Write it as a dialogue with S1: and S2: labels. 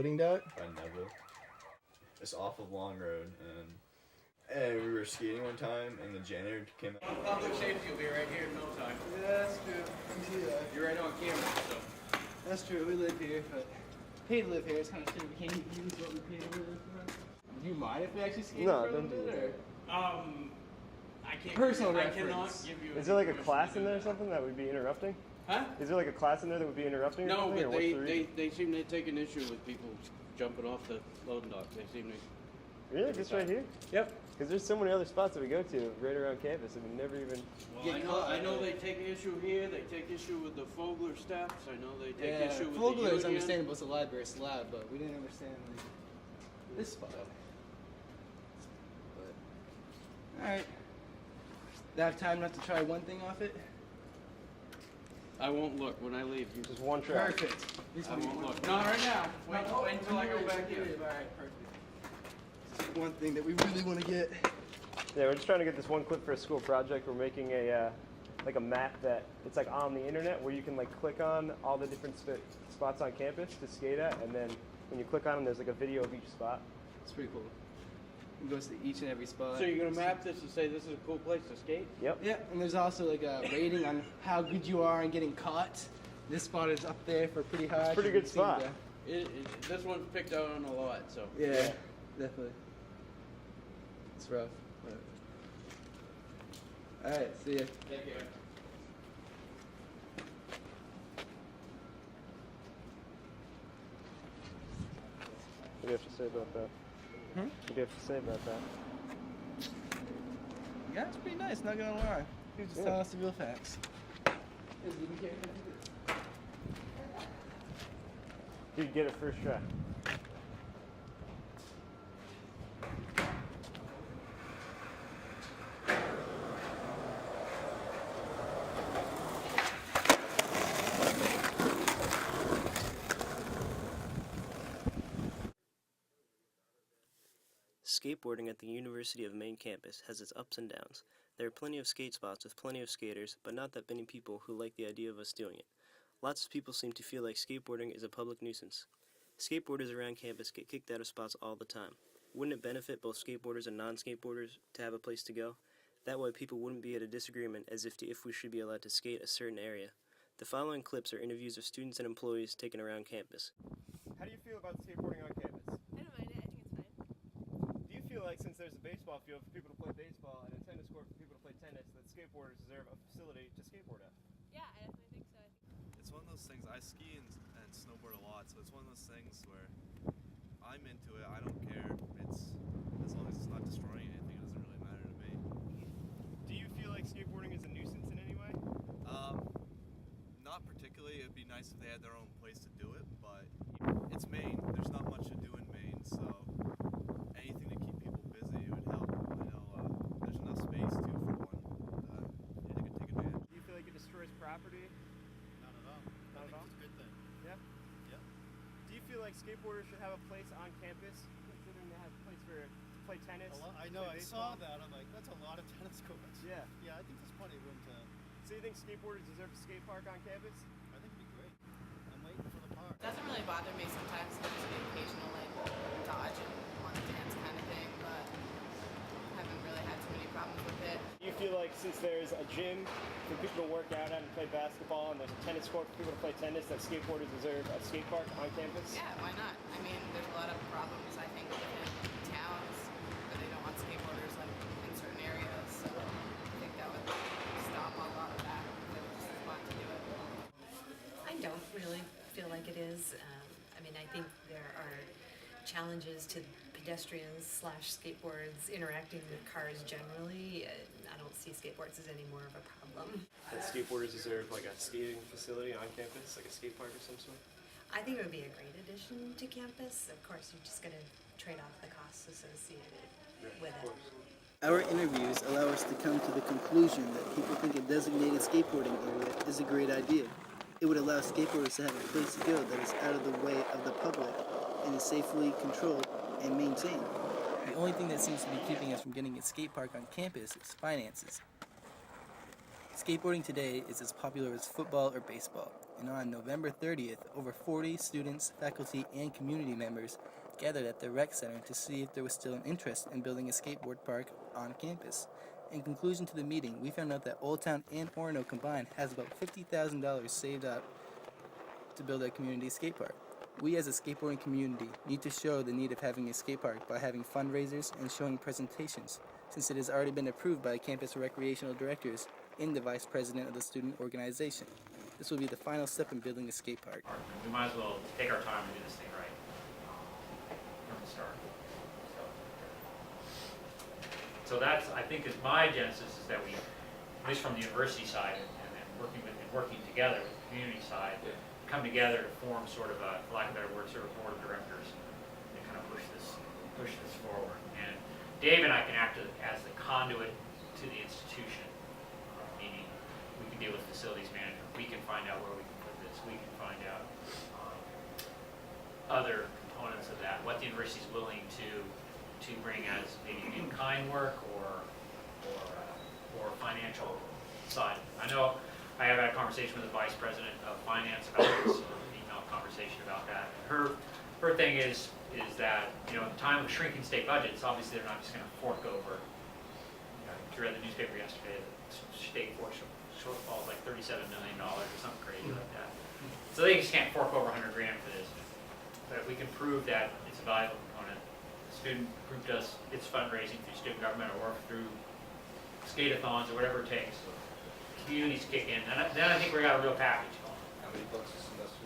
S1: loading dock?
S2: I never. It's off of Long Road, and we were skating one time, and the janitor came out.
S3: Public safety will be right here in no time.
S1: Yeah, that's true. You see that?
S3: You're right on camera, so.
S1: That's true. We live here, but pay to live here. It's kind of shit. We can't use what we pay to live for. Do you mind if we actually skate for a little bit?
S3: I can't.
S1: Personal
S3: I
S1: reference.
S3: cannot give you.
S4: Is there like a class in there or something that would be interrupting?
S3: Huh?
S4: Is there like a class in there that would be interrupting?
S3: No,
S4: or something,
S3: but
S4: or what's the reason?
S3: they seem to take an issue with people jumping off the loading dock. They seem to.
S4: Really? Just right here?
S3: Yep.
S4: Because there's so many other spots that we go to right around campus and we never even.
S3: Well, I know they take issue here. They take issue with the Fogler steps. I know they take issue with the
S1: Fogler is
S3: union.
S1: understandable. It's a library, it's loud, but we didn't understand like, this spot. But all right. Do I have time enough to try one thing off it?
S3: I won't look when I leave. You
S4: Just one track.
S1: Perfect.
S3: I won't look. Not right now. Wait until I go back in.
S1: All right, perfect. One thing that we really want to get.
S4: Yeah, we're just trying to get this one clip for a school project. We're making a like a map that it's like on the internet where you can like click on all the different spots on campus to skate at, and then when you click on them, there's like a video of each spot.
S1: It's pretty cool. It goes to each and every spot.
S3: So you're gonna map this and say this is a cool place to skate?
S4: Yep.
S1: Yeah, and there's also like a rating on how good you are in getting caught. This spot is up there for pretty high.
S4: It's a pretty good spot.
S3: This one's picked out on a lot, so.
S1: Yeah, definitely. It's rough. All right, see ya.
S3: Take care.
S4: What do you have to say about that?
S1: Hmm?
S4: What do you have to say about that?
S1: Yeah, it's pretty nice, not gonna lie. He's just telling us the real facts.
S4: Dude, get it first try.
S5: Skateboarding at the University of Maine campus has its ups and downs. There are plenty of skate spots with plenty of skaters, but not that many people who like the idea of us doing it. Lots of people seem to feel like skateboarding is a public nuisance. Skateboarders around campus get kicked out of spots all the time. Wouldn't it benefit both skateboarders and non-skateboarders to have a place to go? That way people wouldn't be at a disagreement as if we should be allowed to skate a certain area. The following clips are interviews of students and employees taken around campus.
S4: How do you feel about skateboarding on campus?
S6: I don't mind it. I think it's fine.
S4: Do you feel like since there's a baseball field for people to play baseball and a tennis court for people to play tennis, that skateboarders deserve a facility to skateboard at?
S6: Yeah, I definitely think so.
S7: It's one of those things, I ski and snowboard a lot, so it's one of those things where I'm into it, I don't care. It's as long as it's not destroying anything, it doesn't really matter to me.
S4: Do you feel like skateboarding is a nuisance in any way?
S7: Not particularly. It'd be nice if they had their own place to do it, but it's Maine. There's not much to do in Maine, so anything to keep people busy would help. I know there's enough space too for one. They could take advantage.
S4: Do you feel like it destroys property?
S7: Not at all.
S4: Not at all?
S7: It's a good thing.
S4: Yeah?
S7: Yep.
S4: Do you feel like skateboarders should have a place on campus, considering they have a place to play tennis?
S8: I know, I saw that. I'm like, that's a lot of tennis courts.
S4: Yeah.
S8: Yeah, I think there's plenty of room to.
S4: So you think skateboarders deserve a skate park on campus?
S8: I think it'd be great. I'm waiting for the park.
S6: It doesn't really bother me sometimes. There's the occasional like dodge and on the dance kind of thing, but I haven't really had too many problems with it.
S4: Do you feel like since there's a gym for people to work out at and play basketball, and there's a tennis court for people to play tennis, that skateboarders deserve a skate park on campus?
S6: Yeah, why not? I mean, there's a lot of problems I think within towns where they don't want skateboarders like in certain areas, so I think that would stop a lot of that. They would just want to do it.
S9: I don't really feel like it is. I mean, I think there are challenges to pedestrians / skateboards interacting with cars generally. I don't see skateboards as any more of a problem.
S4: That skateboarders deserve like a skating facility on campus, like a skate park or some sort?
S9: I think it would be a great addition to campus. Of course, you're just going to trade off the costs associated with it.
S1: Our interviews allow us to come to the conclusion that people think a designated skateboarding area is a great idea. It would allow skateboarders to have a place to go that is out of the way of the public and is safely controlled and maintained. The only thing that seems to be keeping us from getting a skate park on campus is finances. Skateboarding today is as popular as football or baseball, and on November 30th, over 40 students, faculty, and community members gathered at the rec center to see if there was still an interest in building a skateboard park on campus. In conclusion to the meeting, we found out that Old Town and Orono combined has about $50,000 saved up to build a community skate park. We as a skateboarding community need to show the need of having a skate park by having fundraisers and showing presentations, since it has already been approved by campus recreational directors and the vice president of the student organization. This will be the final step in building a skate park.
S10: We might as well take our time and do this thing right from the start. So that's, I think, is my genesis is that we, at least from the university side and working together with the community side, come together to form sort of a, for lack of a better word, sort of board of directors and kind of push this forward. And Dave and I can act as the conduit to the institution, meaning we can deal with facilities management. We can find out where we can put this. We can find out other components of that, what the university is willing to bring as maybe in-kind work or financial side. I know I have had a conversation with the vice president of finance about this, an email conversation about that. And her thing is that, you know, at the time of shrinking state budgets, obviously they're not just going to fork over. You know, if you read the newspaper yesterday, the state shortfall is like $37 million or something crazy like that. So they just can't fork over $100 grand for this. But if we can prove that it's a valuable component, the student group does its fundraising through student government or through skate-a-thons or whatever it takes, communities kick in, and then I think we got a real package going.
S2: How many bucks is semester?